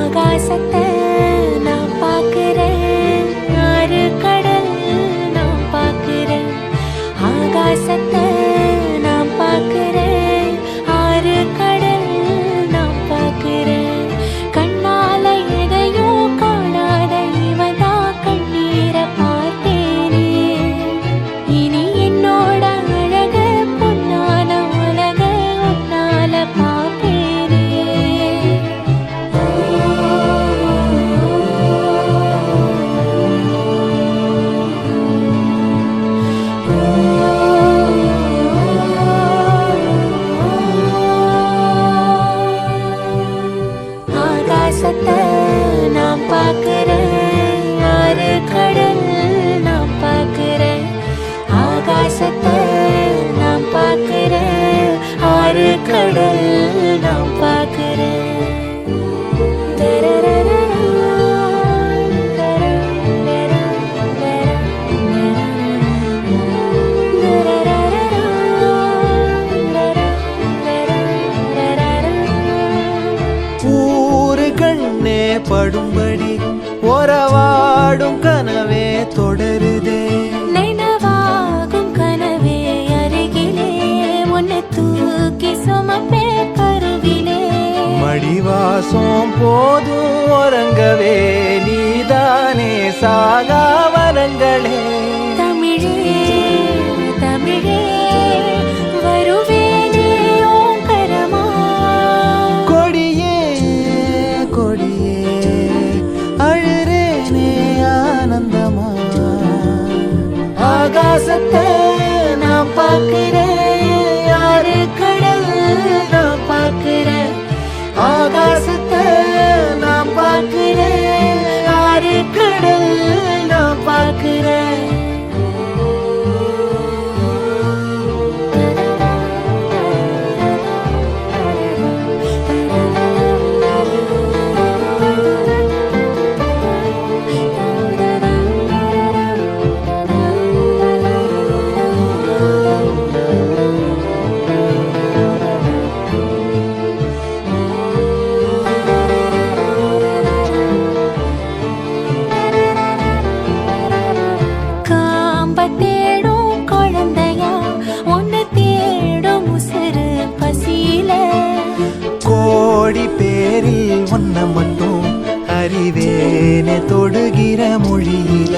ஆகாசத்தை நான் பார்க்கிறேன், ஆறு கடல் நான் பார்க்கிறேன். ஆகாசத்தை நான் பார்க்கிறேன், ஆறு கடல் நான் பார்க்கிறேன். கண்ணால எதையும் காணாத இவதா கண்ணீரை பார்த்தேனே. இனி என்னோட அழக பொன்னான உலக உன்னால பார்ப்பேனே. ஆகாசத்தை நான் பார்க்கிறேன், ஆறு கடல் நான் பார்க்கிறேன். ஆகாசத்தை நான் பார்க்கிறேன், ஆறு கடல் நான் பார்க்கிறேன். ஊரு கண்ணே படும்படி உறவாடும் கனவே தொடருதே. நினைவாகும் கனவே அருகிலே உன்னை தூக்கி சுமப்பே கருவிலே. மடிவாசம் போதும் உறங்கவே நீதானே சாகா வரங்களே. தமிழே தமிழே வருவேனே ஓங்கரமா. கொடியே கொடியே அழுறேனே ஆனந்தமா. ஆகாசத்தை நான் பார்க்கிறேன், ஆறு கடல் நான் பார்க்கிறேன். ஆகாசத்தை நான் பார்க்கிறேன், ஆறு கடல் நான் பார்க்கிறேன். காம்ப தேடும் குழந்தையா உன்னை தேடும் உசுறு பசியில. கோடி பேரில் ஒன்ன மட்டும் அறிவேனே தொடுகிற மொழியில.